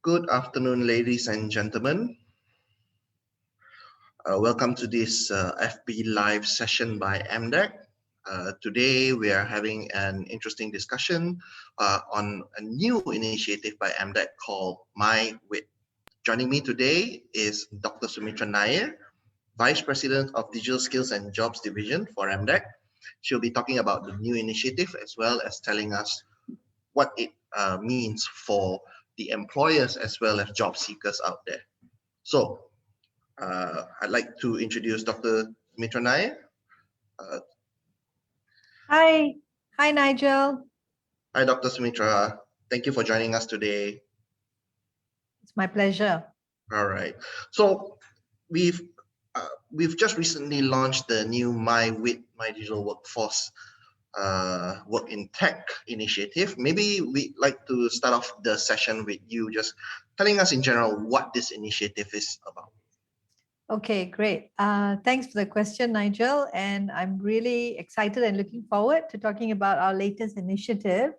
Good afternoon, ladies and gentlemen. Welcome to this FB Live session by MDEC. Today, we are having an interesting discussion on a new initiative by MDEC called MYWiT. Joining me today is Dr. Sumitra Nair, Vice President of Digital Skills and Jobs Division for MDEC. She'll be talking about the new initiative as well as telling us what it means for the employers as well as job seekers out there. So, I'd like to introduce Dr. Sumitra Nair. Hi Nigel. Hi, Dr. Sumitra. Thank you for joining us today. It's my pleasure. All right. So we've just recently launched the new MYWiT, My Digital Workforce Work in Tech initiative. Maybe we'd like to start off the session with you just telling us in general what this initiative is about. Okay, great. Thanks for the question, Nigel. And I'm really excited and looking forward to talking about our latest initiative.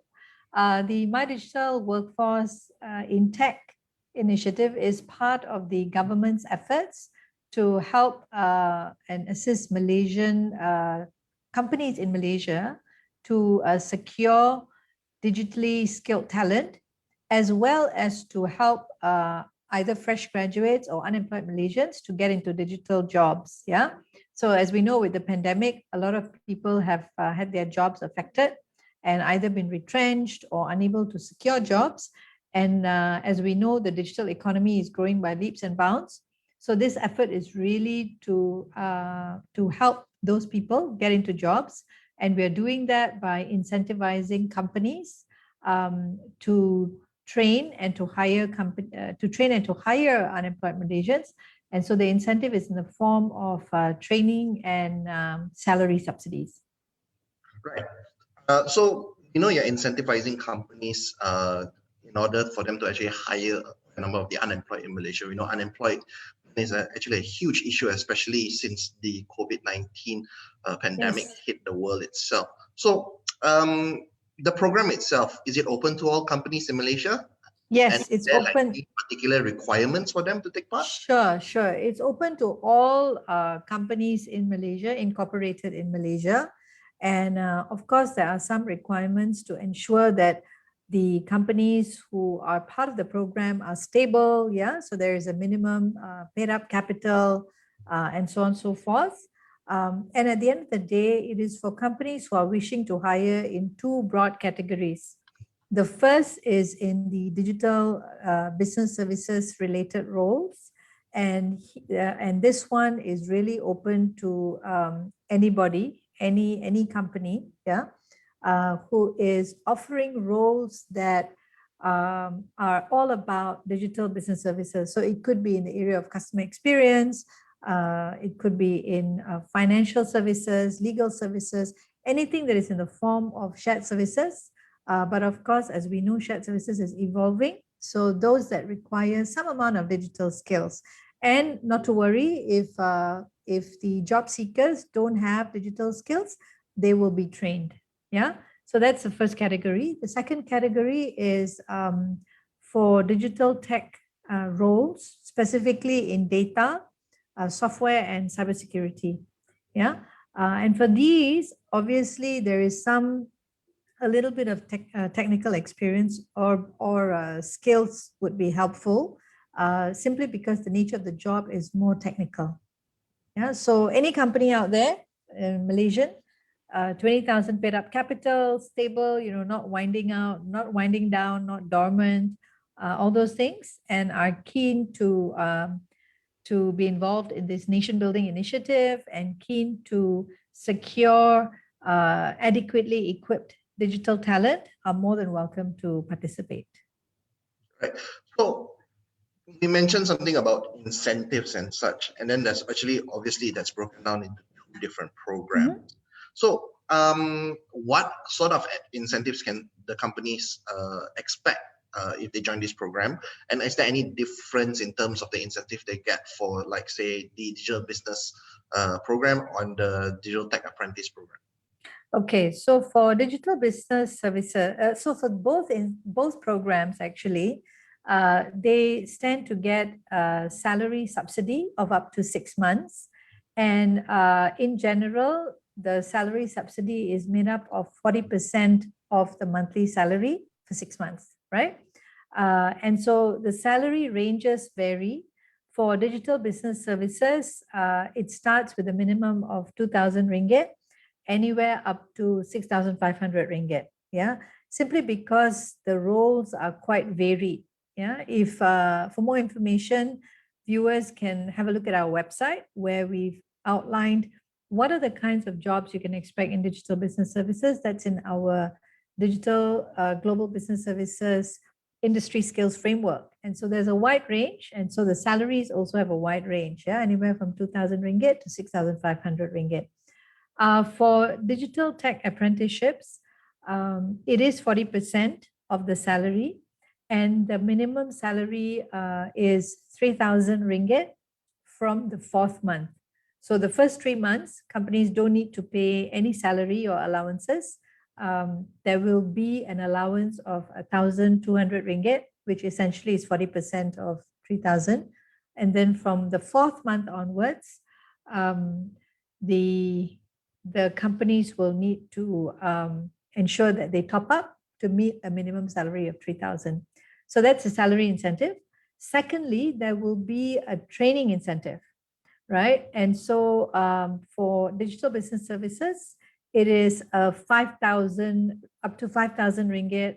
The My Digital Workforce in Tech initiative is part of the government's efforts to help and assist Malaysian companies in Malaysia to secure digitally skilled talent, as well as to help either fresh graduates or unemployed Malaysians to get into digital jobs. Yeah. So as we know, with the pandemic, a lot of people have had their jobs affected and either been retrenched or unable to secure jobs. And as we know, the digital economy is growing by leaps and bounds. So this effort is really to help those people get into jobs. And we're doing that by incentivizing companies to train and to hire unemployed Malaysians. And so the incentive is in the form of training and salary subsidies. Right. So, you're incentivizing companies in order for them to actually hire a number of the unemployed in Malaysia. We know unemployed is actually a huge issue, especially since the COVID-19 pandemic hit the world itself. So, the program itself, is it open to all companies in Malaysia? Yes, and it's open. Any particular requirements for them to take part? Sure. It's open to all companies in Malaysia, incorporated in Malaysia. And of course, there are some requirements to ensure that the companies who are part of the program are stable. Yeah, so there is a minimum paid up capital and so on and so forth. And at the end of the day, it is for companies who are wishing to hire in two broad categories. The first is in the digital business services related roles. And this one is really open to anybody, any company, who is offering roles that are all about digital business services. So it could be in the area of customer experience, it could be in financial services, legal services, anything that is in the form of shared services. But of course, as we know, shared services is evolving. So those that require some amount of digital skills. And not to worry, if the job seekers don't have digital skills, they will be trained. Yeah. So that's the first category. The second category is for digital tech roles, specifically in data, software, and cybersecurity. Yeah. And for these, obviously, there is a little bit of technical experience or skills would be helpful, simply because the nature of the job is more technical. Yeah. So any company out there, Malaysian, 20,000 paid up capital, stable, not winding down, not dormant, all those things, and are keen to be involved in this nation building initiative and keen to secure adequately equipped digital talent, are more than welcome to participate. Right. So you mentioned something about incentives and such, and then there's actually, obviously, that's broken down into two different programs. Mm-hmm. So what sort of incentives can the companies expect if they join this program? And is there any difference in terms of the incentive they get for, like, say, the digital business program on the digital tech apprentice program? Okay, so for digital business services, so for both programs, actually, they stand to get a salary subsidy of up to 6 months. And in general, the salary subsidy is made up of 40% of the monthly salary for 6 months, right? And so the salary ranges vary. For digital business services, it starts with a minimum of 2,000 ringgit, anywhere up to 6,500 ringgit. Yeah, simply because the roles are quite varied. Yeah, if for more information, viewers can have a look at our website where we've outlined what are the kinds of jobs you can expect in digital business services. That's in our digital global business services industry skills framework. And so there's a wide range. And so the salaries also have a wide range, yeah, anywhere from 2,000 ringgit to 6,500 ringgit. For digital tech apprenticeships, it is 40% of the salary. And the minimum salary is 3,000 ringgit from the 4th month. So the first 3 months, companies don't need to pay any salary or allowances. There will be an allowance of 1,200 ringgit, which essentially is 40% of 3,000. And then from the 4th month onwards, the companies will need to ensure that they top up to meet a minimum salary of 3,000. So that's a salary incentive. Secondly, there will be a training incentive, right? And so for digital business services, it is a 5,000 up to 5,000 ringgit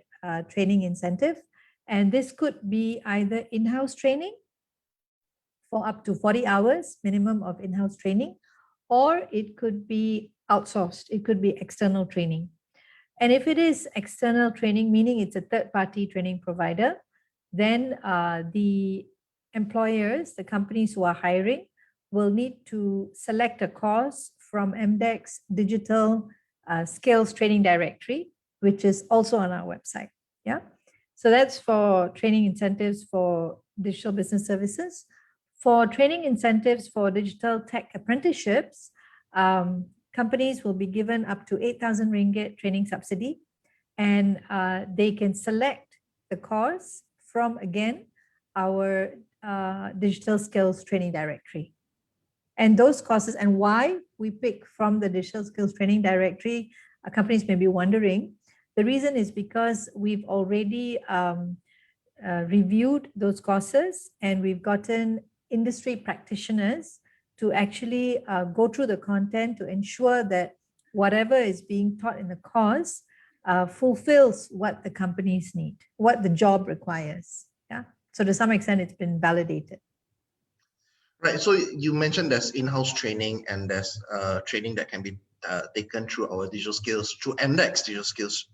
training incentive. And this could be either in-house training for up to 40 hours, minimum of in-house training, or it could be outsourced. It could be external training. And if it is external training, meaning it's a third-party training provider, then the employers, the companies who are hiring, will need to select a course from MDEC's digital skills training directory, which is also on our website. Yeah. So that's for training incentives for digital business services. For training incentives for digital tech apprenticeships, companies will be given up to 8,000 ringgit training subsidy, and they can select the course from, again, our digital skills training directory. And those courses, and why we pick from the digital skills training directory, companies may be wondering. The reason is because we've already reviewed those courses, and we've gotten industry practitioners to actually go through the content to ensure that whatever is being taught in the course fulfills what the companies need, what the job requires. Yeah. So to some extent, it's been validated. Right. So you mentioned there's in-house training, and there's training that can be taken through our digital skills, through MDEC's digital skills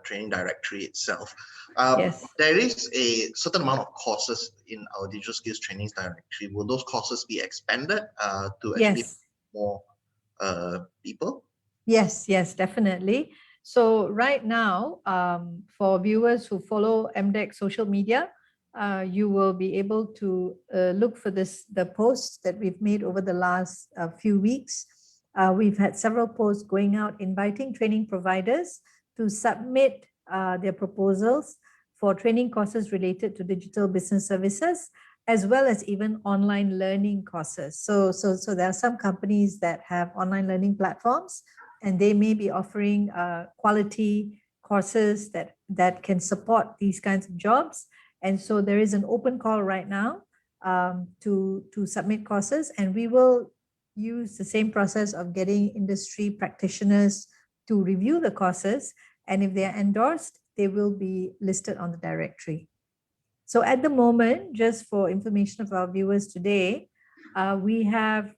training directory itself. Yes. There is a certain amount of courses in our digital skills trainings directory. Will those courses be expanded to actually more people? Yes, yes, definitely. So right now, for viewers who follow MDEC social media, you will be able to look for the posts that we've made over the last few weeks. We've had several posts going out inviting training providers to submit their proposals for training courses related to digital business services, as well as even online learning courses. So there are some companies that have online learning platforms, and they may be offering quality courses that can support these kinds of jobs. And so there is an open call right now to submit courses, and we will use the same process of getting industry practitioners to review the courses. And if they are endorsed, they will be listed on the directory. So at the moment, just for information of our viewers today, we have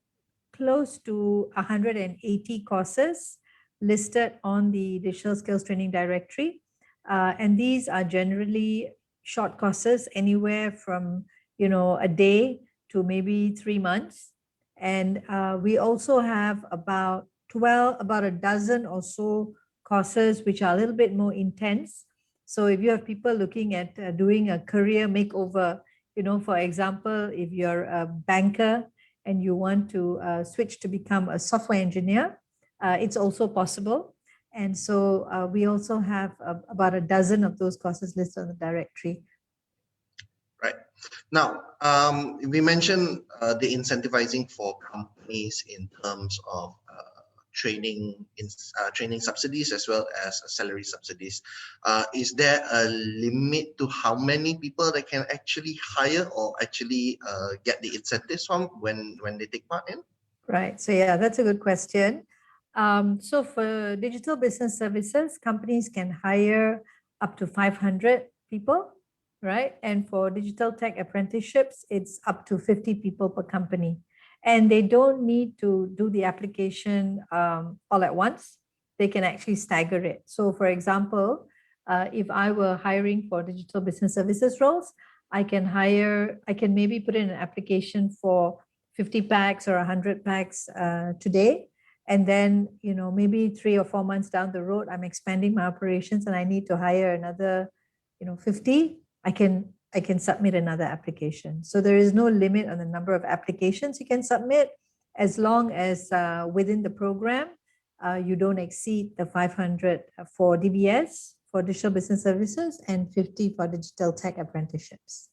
close to 180 courses listed on the Digital Skills Training Directory. And these are generally short courses, anywhere from, a day to maybe 3 months. And we also have about a dozen or so courses which are a little bit more intense. So if you have people looking at doing a career makeover, for example, if you're a banker and you want to switch to become a software engineer, it's also possible. And so we also have about a dozen of those courses listed on the directory. Now, we mentioned the incentivizing for companies in terms of training subsidies as well as salary subsidies. Is there a limit to how many people they can actually hire or actually get the incentives from when they take part in? Right. So yeah, that's a good question. So for digital business services, companies can hire up to 500 people, right? And for digital tech apprenticeships, it's up to 50 people per company. And they don't need to do the application all at once. They can actually stagger it. So for example, if I were hiring for digital business services roles, I can maybe put in an application for 50 packs or 100 packs today. And then, maybe 3 or 4 months down the road, I'm expanding my operations and I need to hire another, 50. I can submit another application. So there is no limit on the number of applications you can submit, as long as within the program, you don't exceed the 500 for DBS, for digital business services, and 50 for digital tech apprenticeships.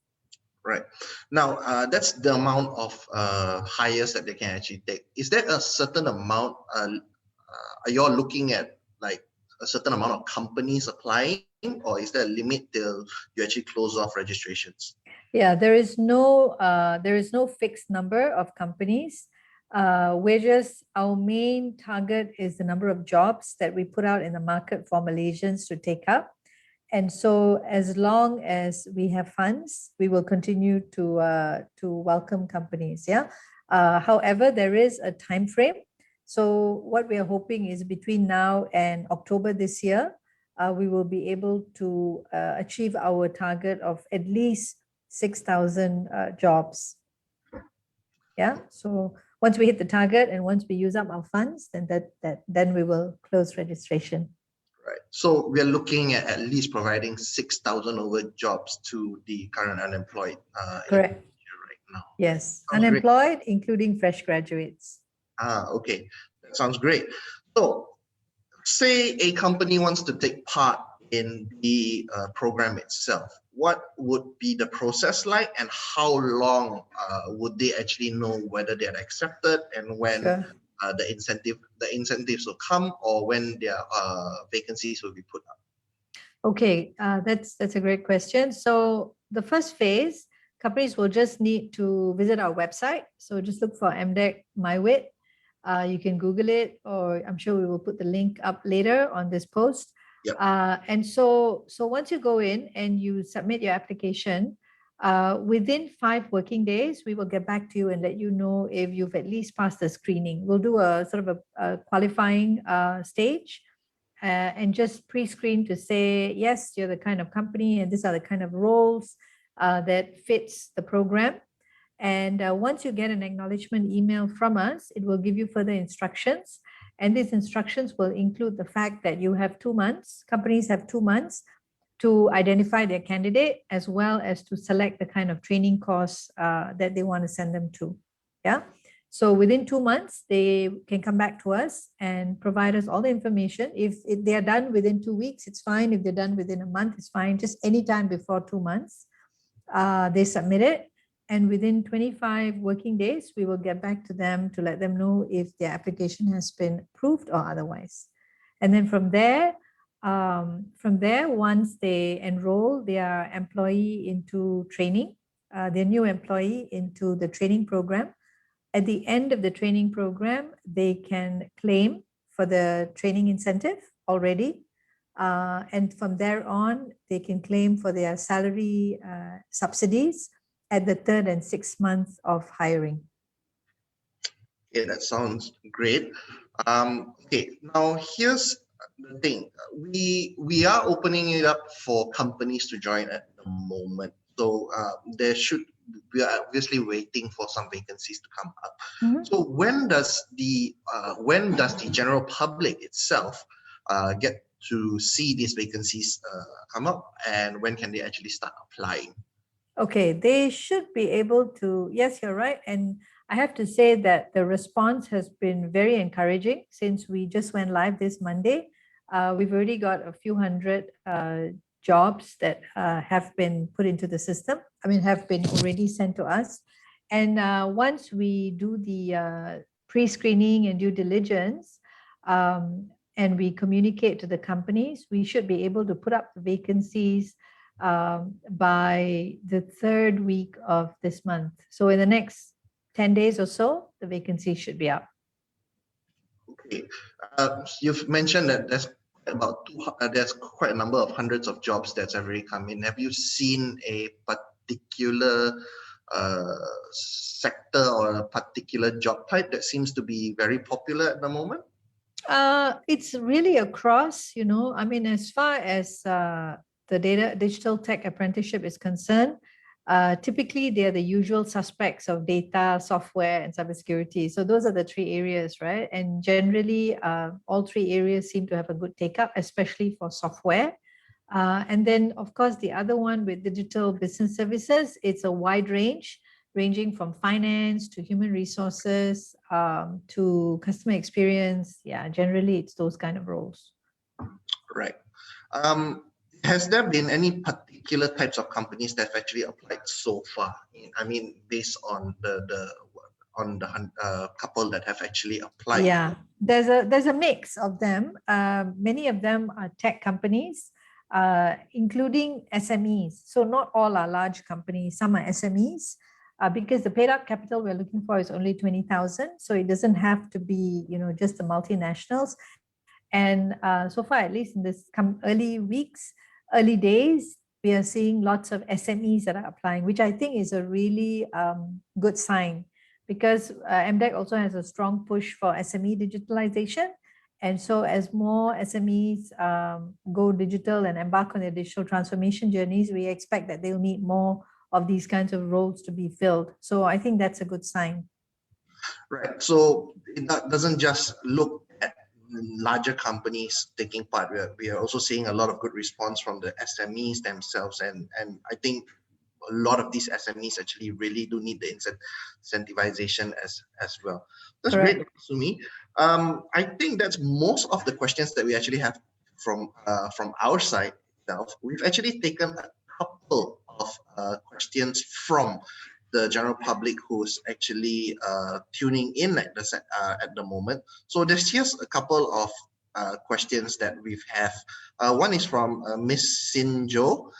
Right. Now, that's the amount of hires that they can actually take. Is there a certain amount, are you all looking at like a certain amount of companies applying, or is there a limit till you actually close off registrations? Yeah, there is no fixed number of companies. Our main target is the number of jobs that we put out in the market for Malaysians to take up. And so as long as we have funds, we will continue to welcome companies. Yeah. However, there is a time frame. So what we are hoping is between now and October this year, we will be able to achieve our target of at least 6,000 jobs. Yeah. So once we hit the target and once we use up our funds, then we will close registration. Right. So we're looking at least providing 6,000 over jobs to the current unemployed. Correct. Right now. Yes. Sounds Unemployed, including fresh graduates. Okay. That sounds great. So say a company wants to take part in the program itself. What would be the process like, and how long would they actually know whether they're accepted and when Sure. the incentives will come, or when their vacancies will be put up? Okay, that's a great question. So the first phase, companies will just need to visit our website. So just look for MDEC MYWiT. You can Google it, or I'm sure we will put the link up later on this post. Yep. And so once you go in and you submit your application, within 5 working days, we will get back to you and let you know if you've at least passed the screening. We'll do a sort of a qualifying stage. And just pre-screen to say, yes, you're the kind of company and these are the kind of roles that fits the program. And once you get an acknowledgement email from us, it will give you further instructions. And these instructions will include the fact that you have 2 months, companies have 2 months to identify their candidate, as well as to select the kind of training course that they want to send them to. Yeah. So within 2 months, they can come back to us and provide us all the information. If they are done within 2 weeks, it's fine. If they're done within a month, it's fine. Just any time before 2 months, they submit it. And within 25 working days, we will get back to them to let them know if their application has been approved or otherwise. And then from there, once they enroll their employee into training, their new employee into the training program, at the end of the training program, they can claim for the training incentive already. And from there on, they can claim for their salary subsidies at the 3rd and 6th month of hiring. Okay, that sounds great. Okay, now here's the thing. We are opening it up for companies to join at the moment. So we are obviously waiting for some vacancies to come up. Mm-hmm. So when does the general public itself get to see these vacancies come up, and when can they actually start applying? Okay, they should be able to. Yes, you're right. And I have to say that the response has been very encouraging since we just went live this Monday. We've already got a few hundred jobs that have been put into the system. I mean, have been already sent to us. And once we do the pre-screening and due diligence, and we communicate to the companies, we should be able to put up the vacancies by the 3rd week of this month. So in the next 10 days or so, the vacancies should be up. Okay, you've mentioned that there's quite a number of hundreds of jobs that's already come in. Have you seen a particular sector or a particular job type that seems to be very popular at the moment? It's really across, I mean, as far as the digital tech apprenticeship is concerned, typically they're the usual suspects of data, software, and cybersecurity. So those are the 3 areas, right? And generally, all 3 areas seem to have a good take-up, especially for software. And then, of course, the other one with digital business services, it's a wide range, ranging from finance to human resources to customer experience. Yeah, generally, it's those kind of roles. Right. Has there been any particular types of companies that have actually applied so far? I mean, based on the couple that have actually applied. Yeah, there's a mix of them. Many of them are tech companies, including SMEs. So not all are large companies. Some are SMEs. Because the paid up capital we're looking for is only 20,000. So it doesn't have to be, just the multinationals. And so far, at least in this early days, we are seeing lots of SMEs that are applying, which I think is a really good sign, because MDEC also has a strong push for SME digitalization. And so as more SMEs go digital and embark on their digital transformation journeys, we expect that they'll need more of these kinds of roles to be filled. So I think that's a good sign. Right. So it doesn't just look at larger companies taking part. We are also seeing a lot of good response from the SMEs themselves. And I think a lot of these SMEs actually really do need the incentivization as well. That's Correct. great, Sumi. I think that's most of the questions that we actually have from our side itself. We've actually taken a couple of questions from the general public who's actually tuning in at the moment. So there's just a couple of questions that we have. One is from Miss Sinjo.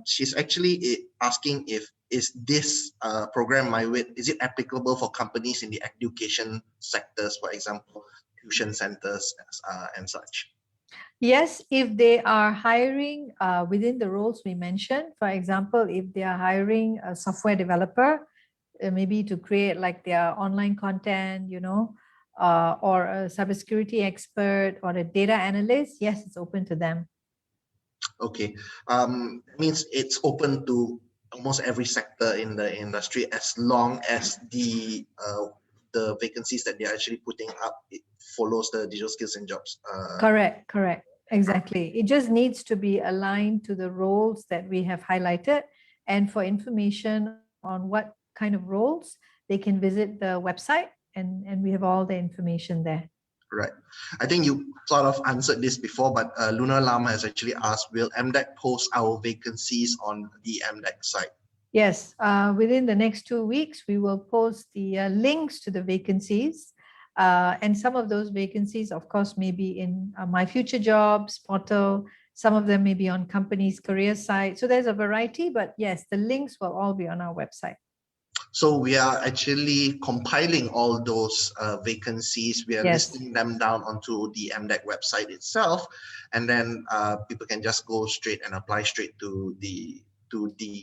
She's actually asking is this program MYWiT, is it applicable for companies in the education sectors, for example, tuition centers and such? Yes, if they are hiring within the roles we mentioned, for example, if they are hiring a software developer, maybe to create like their online content, or a cybersecurity expert or a data analyst, yes, it's open to them. Okay, means it's open to almost every sector in the industry as long as the vacancies that they're actually putting up, it follows the digital skills and jobs. Correct. Exactly. It just needs to be aligned to the roles that we have highlighted. And for information on what kind of roles, they can visit the website and we have all the information there. Right. I think you sort of answered this before, but Luna Lama has actually asked, will MDEC post our vacancies on the MDEC site? Yes, within the next 2 weeks, we will post the links to the vacancies. And some of those vacancies, of course, may be in My Future Jobs portal. Some of them may be on companies' career site. So there's a variety, but yes, the links will all be on our website. So we are actually compiling all those vacancies. We are listing them down onto the MDEC website itself. And then people can just go straight and apply straight to the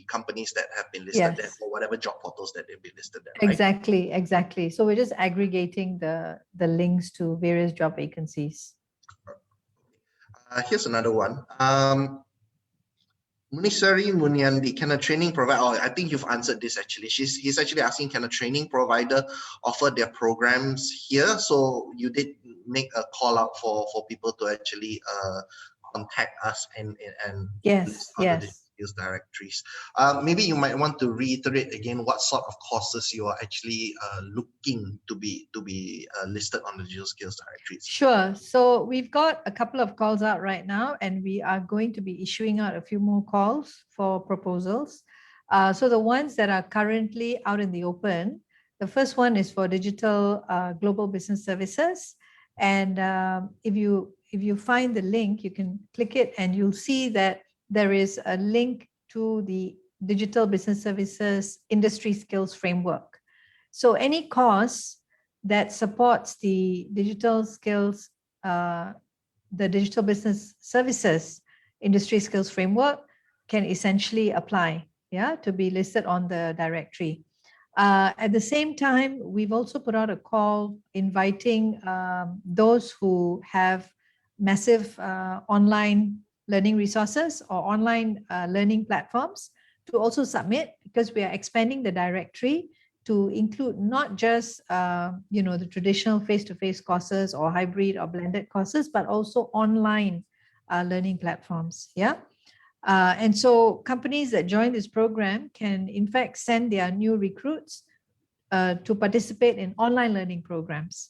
companies that have been listed there, or whatever job portals that they've been listed there. Right? Exactly. So we're just aggregating the links to various job vacancies. Here's another one. Munisari Munyandi, can a training provider, I think you've answered this actually. He's actually asking, can a training provider offer their programs here? So you did make a call out for people to actually contact us and yes. skills directories. Maybe you might want to reiterate again what sort of courses you are actually looking to be listed on the digital skills directories. Sure. So we've got a couple of calls out right now, and we are going to be issuing out a few more calls for proposals. So the ones that are currently out in the open, the first one is for digital global business services. And if you find the link, you can click it and you'll see that there is a link to the digital business services industry skills framework. So any course that supports the digital skills, the digital business services industry skills framework can essentially apply, to be listed on the directory. At the same time, we've also put out a call inviting those who have massive online learning resources or online learning platforms to also submit, because we are expanding the directory to include not just the traditional face-to-face courses or hybrid or blended courses, but also online learning platforms. And so companies that join this program can in fact send their new recruits to participate in online learning programs.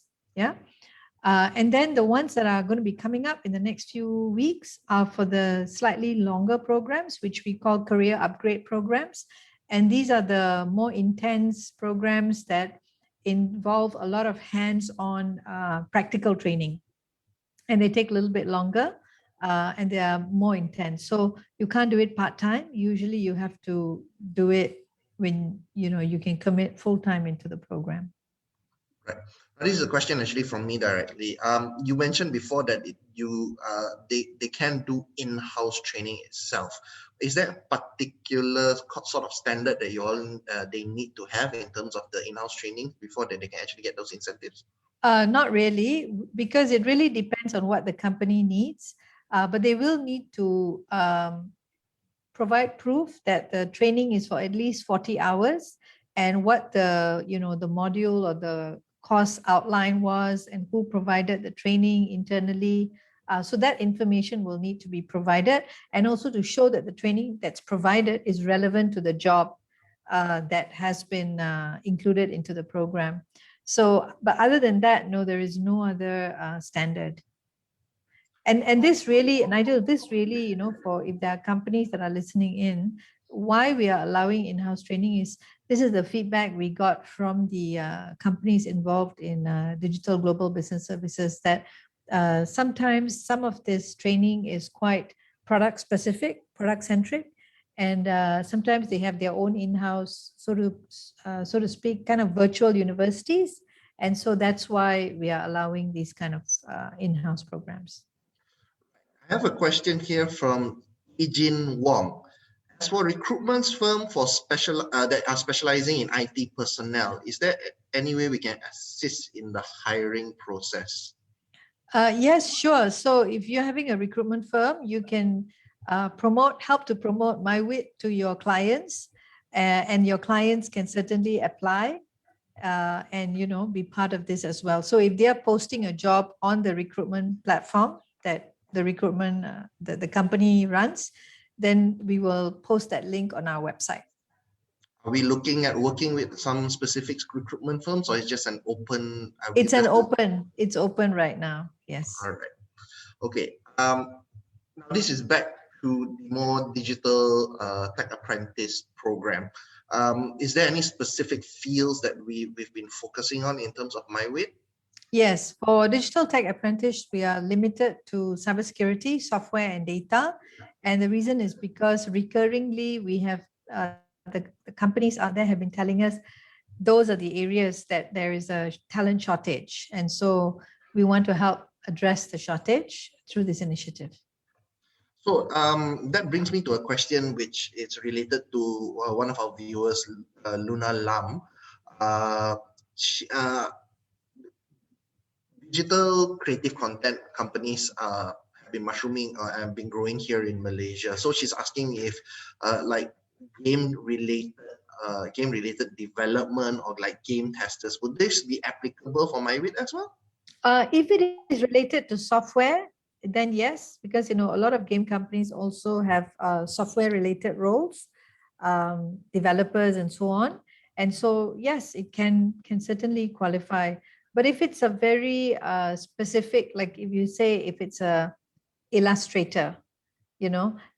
And then the ones that are going to be coming up in the next few weeks are for the slightly longer programs, which we call career upgrade programs. And these are the more intense programs that involve a lot of hands-on practical training. And they take a little bit longer and they are more intense. So you can't do it part-time. Usually you have to do it when you can commit full-time into the program. Right. This is a question actually from me directly. You mentioned before that they can do in-house training itself. Is there a particular sort of standard that they need to have in terms of the in-house training before that they can actually get those incentives? Not really, because it really depends on what the company needs. But they will need to provide proof that the training is for at least 40 hours and what the module or the course outline was and who provided the training internally. So that information will need to be provided, and also to show that the training that's provided is relevant to the job that has been included into the program. So, but other than that, no, there is no other standard. And this really, Nigel, this really, for if there are companies that are listening in, why we are allowing in-house training is this is the feedback we got from the companies involved in digital global business services, that sometimes some of this training is quite product specific, product centric, and sometimes they have their own in-house, so to speak, kind of virtual universities. And so that's why we are allowing these kind of in-house programs. I have a question here from Ijin Wong. As for recruitment firm for that are specializing in IT personnel, is there any way we can assist in the hiring process? Yes, sure. So if you're having a recruitment firm, you can help to promote MYWiT to your clients, and your clients can certainly apply and be part of this as well. So if they are posting a job on the recruitment platform that the recruitment the company runs, then we will post that link on our website. Are we looking at working with some specific recruitment firms, or it's just an open? It's open right now. Yes. All right. Okay. Now this is back to the more digital tech apprentice program. Is there any specific fields that we've been focusing on in terms of MYWiT? Yes, for digital tech apprentice, we are limited to cybersecurity, software, and data. And the reason is because recurringly we have the companies out there have been telling us those are the areas that there is a talent shortage. And so we want to help address the shortage through this initiative. So that brings me to a question which is related to one of our viewers, Luna Lam. Digital creative content companies have been mushrooming and been growing here in Malaysia. So she's asking if like game related development or like game testers, would this be applicable for MYWiT as well? If it is related to software, then yes, because a lot of game companies also have software related roles, developers and so on. And so yes, it can certainly qualify. But if it's a very specific, like if you say if it's a illustrator,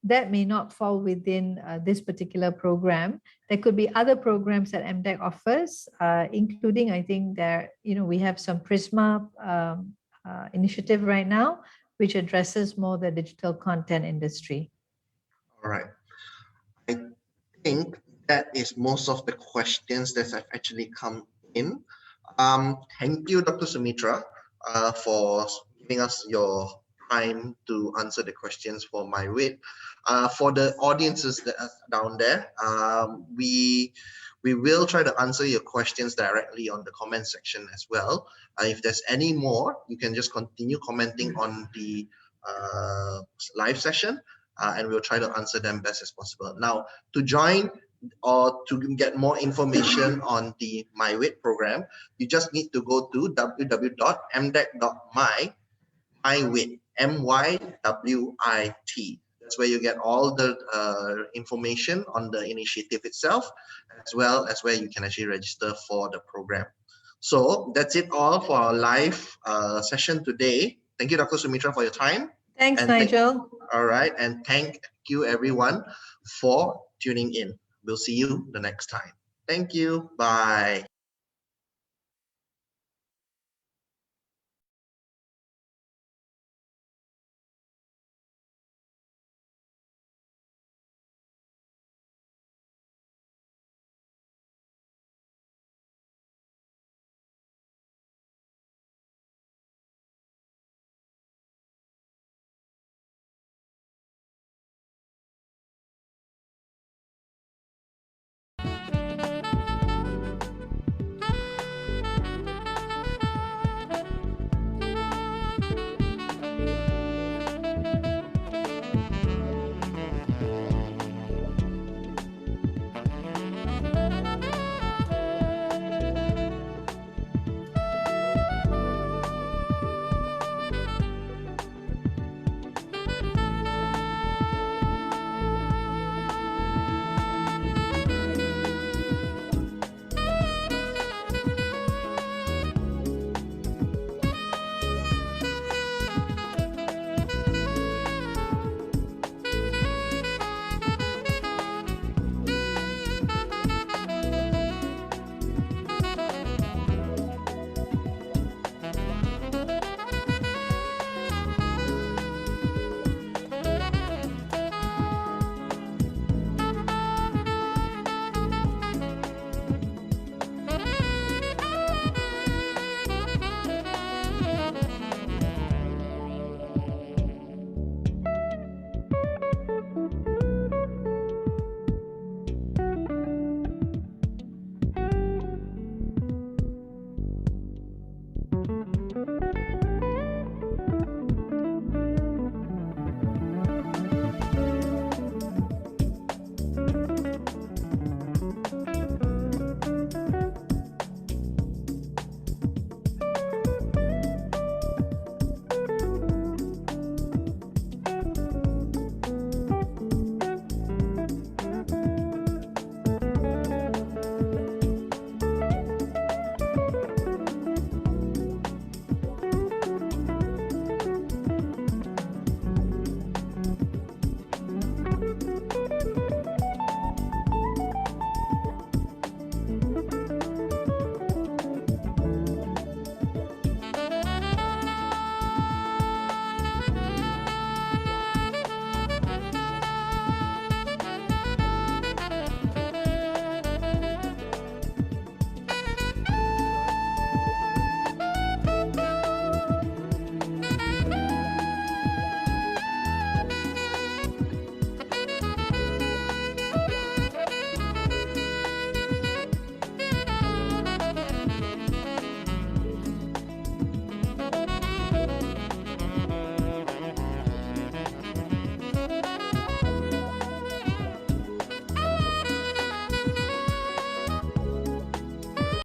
that may not fall within this particular program. There could be other programs that MDEC offers, including, I think there, we have some Prisma initiative right now, which addresses more the digital content industry. All right. I think that is most of the questions that have actually come in. Thank you, Dr. Sumitra, for giving us your time to answer the questions for MYWiT. For the audiences that are down there, we will try to answer your questions directly on the comment section as well. If there's any more, you can just continue commenting on the live session, and we'll try to answer them best as possible. Now, to join or to get more information on the MYWiT program, you just need to go to www.mdec.my, MYWiT, MYWIT. That's where you get all the information on the initiative itself, as well as where you can actually register for the program. So that's it all for our live session today. Thank you, Dr. Sumitra, for your time. Thanks, Nigel. All right. And thank you, everyone, for tuning in. We'll see you the next time. Thank you. Bye.